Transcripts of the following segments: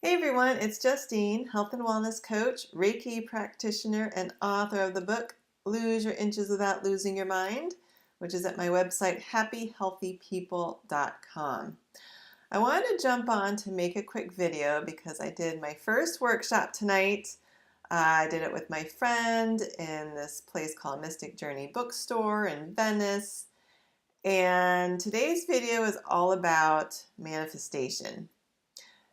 Hey everyone, it's Justine, health and wellness coach, Reiki practitioner, and author of the book Lose Your Inches Without Losing Your Mind, which is at my website happyhealthypeople.com. I wanted to jump on to make a quick video because I did my first workshop tonight. I did it with my friend in this place called Mystic Journey Bookstore in Venice. And today's video is all about manifestation.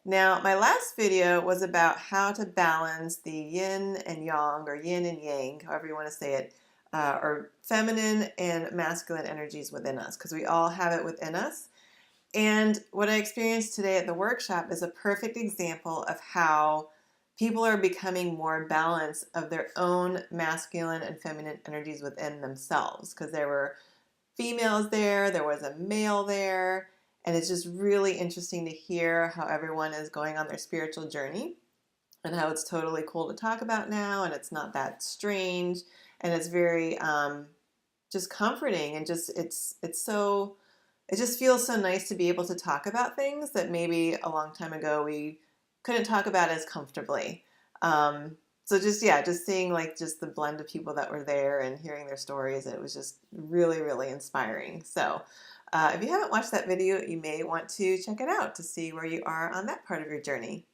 Now, my last video was about how to balance the yin and yang, or yin and yang, however you want to say it, or feminine and masculine energies within us, because we all have it within us. And what I experienced today at the workshop is a perfect example of how people are becoming more balanced of their own masculine and feminine energies within themselves, because there were females there was a male there, and it's just really interesting to hear how everyone is going on their spiritual journey and how it's totally cool to talk about now, and it's not that strange, and it's very just comforting, and just it's so it just feels so nice to be able to talk about things that maybe a long time ago we couldn't talk about as comfortably. So just seeing like just the blend of people that were there and hearing their stories, it was just really, really inspiring. So if you haven't watched that video, you may want to check it out to see where you are on that part of your journey.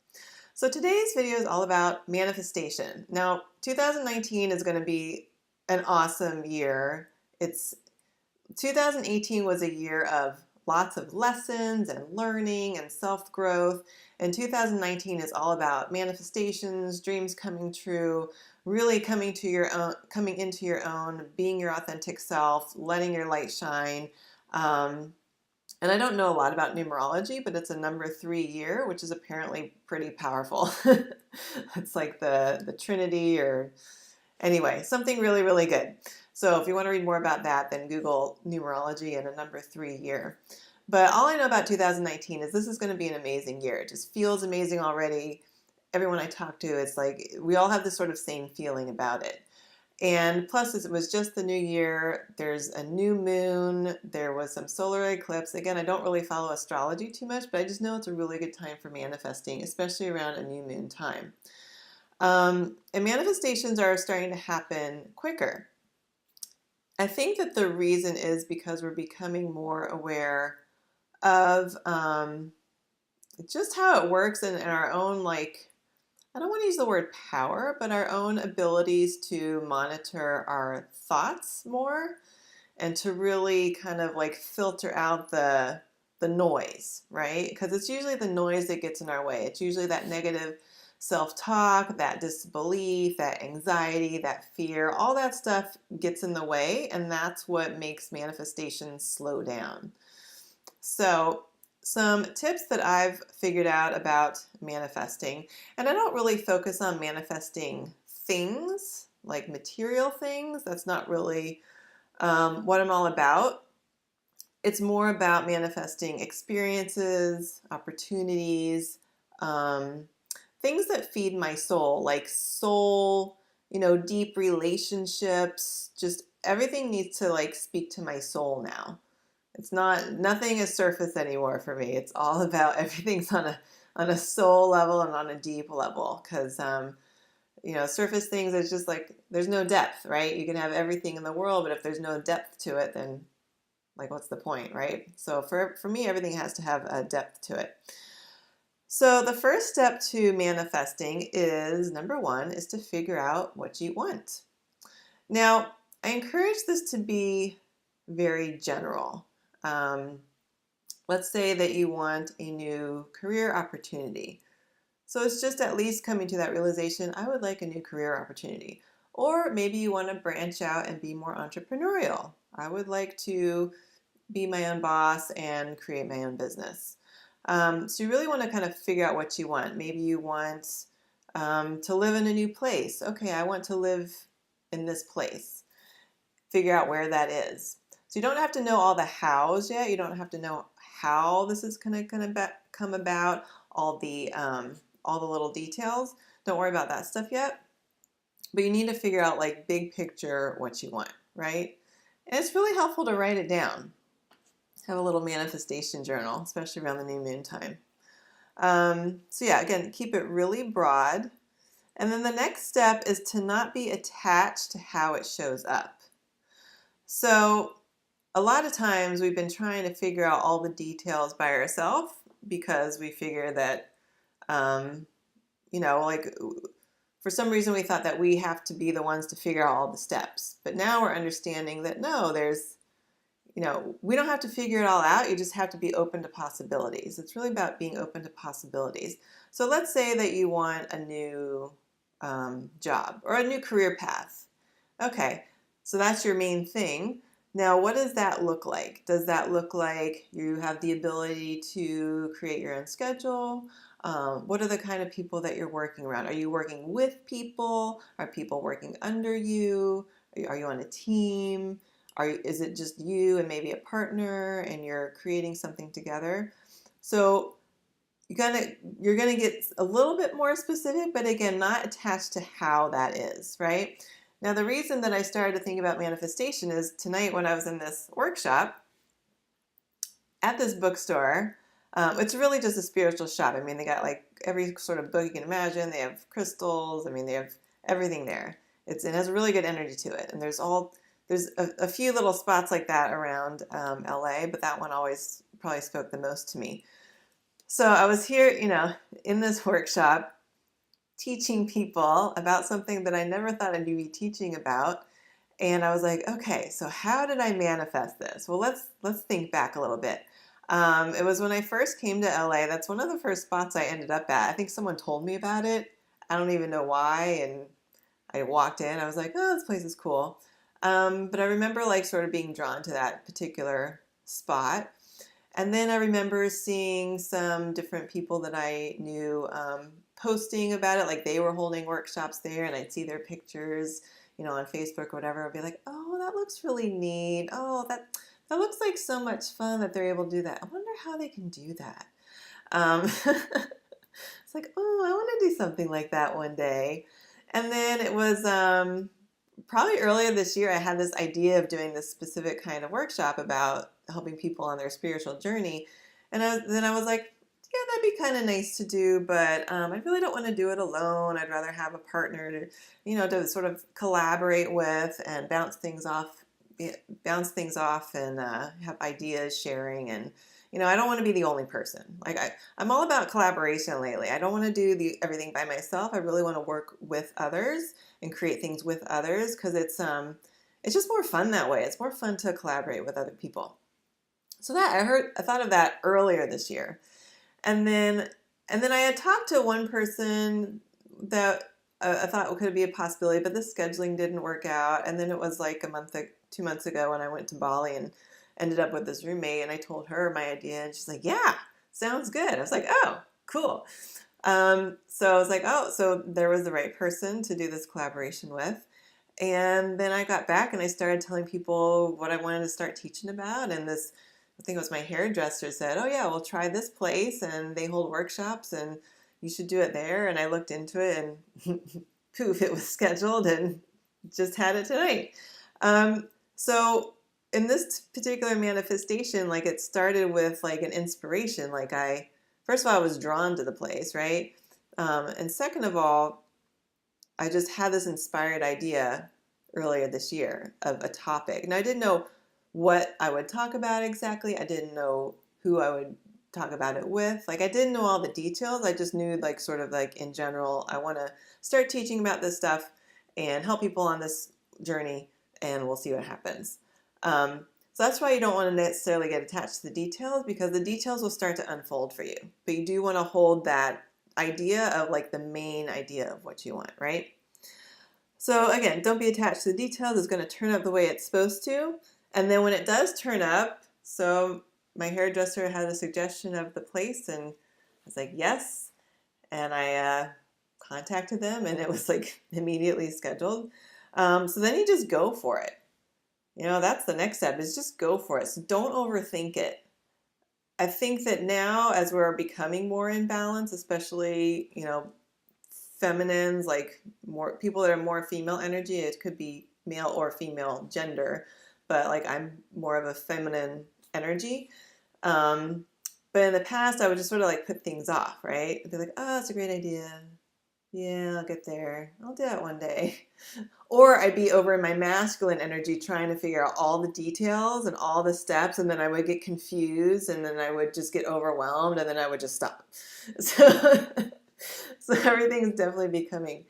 So today's video is all about manifestation. Now, 2019 is going to be an awesome year. 2018 was a year of lots of lessons and learning and self-growth, and 2019 is all about manifestations, dreams coming true, really coming into your own, being your authentic self, letting your light shine. And I don't know a lot about numerology, but it's a number 3 year, which is apparently pretty powerful. It's like the Trinity, or anyway, something really, really good. So if you want to read more about that, then Google numerology and a number 3 year. But all I know about 2019 is this is going to be an amazing year. It just feels amazing already. Everyone I talk to, it's like we all have this sort of same feeling about it. And plus, it was just the new year. There's a new moon. There was some solar eclipse. Again, I don't really follow astrology too much, but I just know it's a really good time for manifesting, especially around a new moon time. And manifestations are starting to happen quicker. I think that the reason is because we're becoming more aware of just how it works in our own, like, I don't want to use the word power, but our own abilities to monitor our thoughts more and to really kind of like filter out the noise, right? Because it's usually the noise that gets in our way. It's usually that negative self-talk, that disbelief, that anxiety, that fear, all that stuff gets in the way, and that's what makes manifestations slow down. So some tips that I've figured out about manifesting, and I don't really focus on manifesting things, like material things. That's not really what I'm all about. It's more about manifesting experiences, opportunities, things that feed my soul, like soul, deep relationships. Just everything needs to like speak to my soul now. Nothing is surface anymore for me. It's all about everything's on a soul level and on a deep level, because surface things is just like there's no depth, right? You can have everything in the world, but if there's no depth to it, then like what's the point, right? So for me, everything has to have a depth to it. So the first step to manifesting is, number 1, is to figure out what you want. Now, I encourage this to be very general. Let's say that you want a new career opportunity. So it's just at least coming to that realization, I would like a new career opportunity. Or maybe you want to branch out and be more entrepreneurial. I would like to be my own boss and create my own business. So you really want to kind of figure out what you want. Maybe you want to live in a new place. Okay, I want to live in this place. Figure out where that is. So you don't have to know all the hows yet. You don't have to know how this is going to come about, all the little details. Don't worry about that stuff yet. But you need to figure out, like, big picture what you want, right? And it's really helpful to write it down. Have a little manifestation journal, especially around the new moon time. So yeah, again, keep it really broad. And then the next step is to not be attached to how it shows up. So a lot of times we've been trying to figure out all the details by ourselves because we figure that, um, like for some reason we thought that we have to be the ones to figure out all the steps. But now we're understanding that no, we don't have to figure it all out. You just have to be open to possibilities. It's really about being open to possibilities. So let's say that you want a new job or a new career path. Okay, so that's your main thing. Now, what does that look like? Does that look like you have the ability to create your own schedule? What are the kind of people that you're working around? Are you working with people? Are people working under you? Are you on a team? Is it just you and maybe a partner and you're creating something together? So you're gonna get a little bit more specific, but again, not attached to how that is, right? Now, the reason that I started to think about manifestation is tonight when I was in this workshop at this bookstore. It's really just a spiritual shop. I mean, they got like every sort of book you can imagine. They have crystals. I mean, they have everything there. It has a really good energy to it. And there's a few little spots like that around LA, but that one always probably spoke the most to me. So I was here, in this workshop teaching people about something that I never thought I'd be teaching about. And I was like, okay, so how did I manifest this? Well, let's think back a little bit. It was when I first came to LA. That's one of the first spots I ended up at. I think someone told me about it. I don't even know why. And I walked in. I was like, oh, this place is cool. But I remember like sort of being drawn to that particular spot. And then I remember seeing some different people that I knew posting about it, like they were holding workshops there, and I'd see their pictures, on Facebook or whatever. I'd be like, oh, that looks really neat. Oh, that looks like so much fun that they're able to do that. I wonder how they can do that. It's like, oh, I want to do something like that one day. And then it was probably earlier this year, I had this idea of doing this specific kind of workshop about helping people on their spiritual journey. And then I was like, yeah, that'd be kind of nice to do, but I really don't want to do it alone. I'd rather have a partner to sort of collaborate with and bounce things off and have ideas sharing. And, I don't want to be the only person. Like I'm all about collaboration lately. I don't want to do everything by myself. I really want to work with others and create things with others because it's just more fun that way. It's more fun to collaborate with other people. So I thought of that earlier this year. And then I had talked to one person that I thought could be a possibility, but the scheduling didn't work out. And then it was like 2 months ago when I went to Bali and ended up with this roommate, and I told her my idea, and she's like, yeah, sounds good. I was like, oh, cool. So I was like, oh, so there was the right person to do this collaboration with. And then I got back and I started telling people what I wanted to start teaching about. And I think it was my hairdresser said, oh yeah, we'll try this place and they hold workshops and you should do it there. And I looked into it and poof, it was scheduled and just had it tonight. So in this particular manifestation, like it started with like an inspiration. Like first of all, I was drawn to the place, right? And second of all, I just had this inspired idea earlier this year of a topic. Now I didn't know what I would talk about exactly. I didn't know who I would talk about it with. Like I didn't know all the details. I just knew like sort of like in general, I want to start teaching about this stuff and help people on this journey, and we'll see what happens. So that's why you don't want to necessarily get attached to the details, because the details will start to unfold for you. But you do want to hold that idea of like the main idea of what you want, right? So again, don't be attached to the details. It's going to turn up the way it's supposed to. And then when it does turn up, so my hairdresser had a suggestion of the place and I was like, yes. And I contacted them and it was like immediately scheduled. So then you just go for it. That's the next step, is just go for it. So don't overthink it. I think that now as we're becoming more in balance, especially, feminines, like more people that are more female energy, it could be male or female gender, but like I'm more of a feminine energy. But in the past, I would just sort of like put things off, right? I'd be like, oh, that's a great idea. Yeah, I'll get there. I'll do that one day. Or I'd be over in my masculine energy trying to figure out all the details and all the steps, and then I would get confused, and then I would just get overwhelmed, and then I would just stop. So, so everything's definitely becoming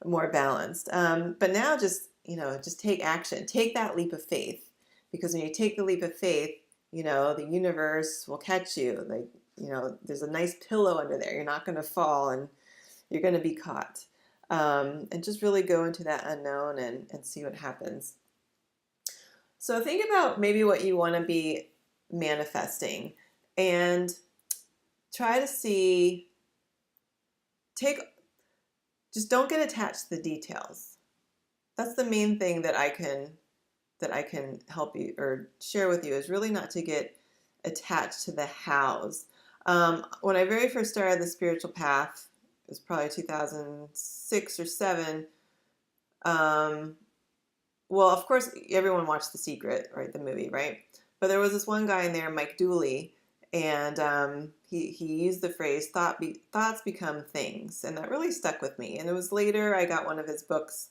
more balanced. But now just take action. Take that leap of faith, because when you take the leap of faith, the universe will catch you. Like, there's a nice pillow under there. You're not going to fall, and you're going to be caught. And just really go into that unknown and see what happens. So think about maybe what you want to be manifesting, and try to just don't get attached to the details. That's the main thing that I can help you or share with you, is really not to get attached to the hows. When I very first started the spiritual path, it was probably 2006 or 7. Well, of course, everyone watched The Secret, right? The movie, right? But there was this one guy in there, Mike Dooley, and he used the phrase "thoughts become things," and that really stuck with me. And it was later I got one of his books,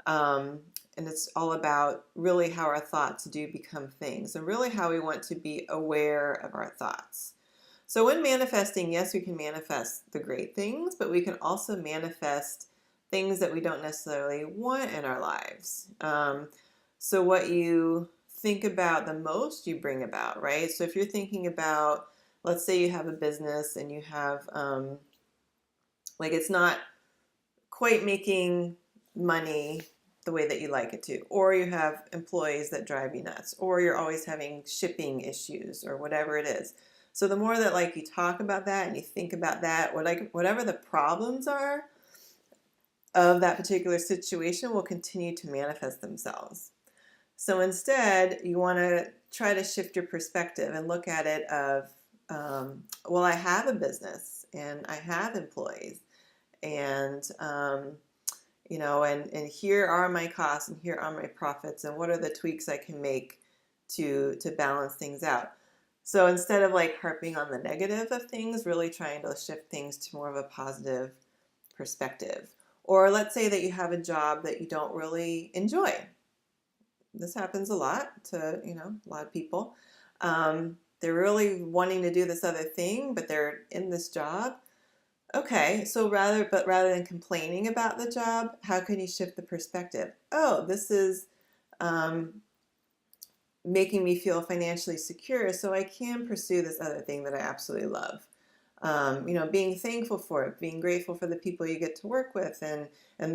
and it's all about really how our thoughts do become things, and really how we want to be aware of our thoughts. So when manifesting, yes, we can manifest the great things, but we can also manifest things that we don't necessarily want in our lives. So what you think about the most, you bring about, right? So if you're thinking about, let's say you have a business and you have, it's not quite making money the way that you like it to, or you have employees that drive you nuts, or you're always having shipping issues, or whatever it is. So the more that you talk about that and you think about that, whatever the problems are of that particular situation will continue to manifest themselves. So instead, you want to try to shift your perspective and look at it of, well, I have a business and I have employees, and and here are my costs and here are my profits, and what are the tweaks I can make to balance things out. So instead of harping on the negative of things, really trying to shift things to more of a positive perspective. Or let's say that you have a job that you don't really enjoy. This happens a lot to, a lot of people. They're really wanting to do this other thing, but they're in this job. Okay, so rather than complaining about the job, how can you shift the perspective? Oh, this is making me feel financially secure, so I can pursue this other thing that I absolutely love. Being thankful for it, being grateful for the people you get to work with, and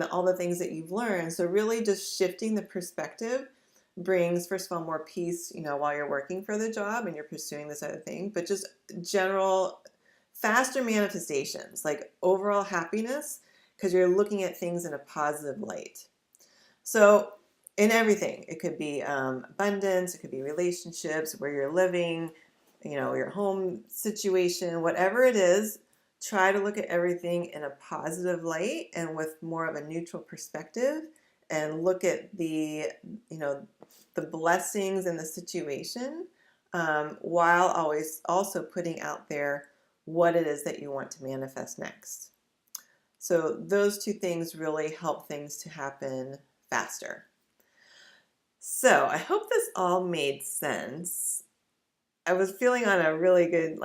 all the things that you've learned. So really just shifting the perspective brings, first of all, more peace, while you're working for the job and you're pursuing this other thing, but just general faster manifestations, like overall happiness, because you're looking at things in a positive light. So in everything, it could be abundance, it could be relationships, where you're living, your home situation, whatever it is, try to look at everything in a positive light and with more of a neutral perspective, and look at the blessings in the situation, while always also putting out there what it is that you want to manifest next. So those two things really help things to happen faster. So I hope this all made sense. I was feeling on a really good,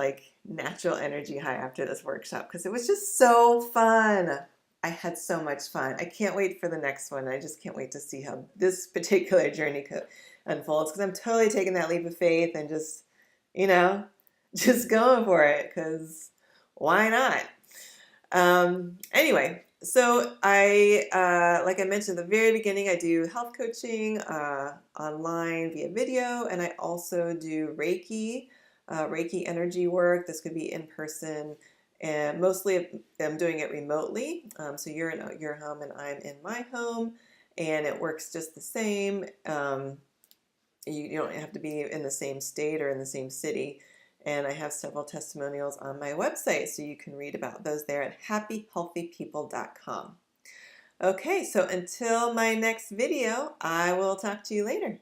natural energy high after this workshop, because it was just so fun. I had so much fun. I can't wait for the next one. I just can't wait to see how this particular journey unfolds, because I'm totally taking that leap of faith and just, just going for it, because why not? Anyway, so like I mentioned at the very beginning, I do health coaching online via video, and I also do Reiki energy work. This could be in person, and mostly I'm doing it remotely. So you're in your home and I'm in my home, and it works just the same. You don't have to be in the same state or in the same city. And I have several testimonials on my website, so you can read about those there at happyhealthypeople.com. Okay, so until my next video, I will talk to you later.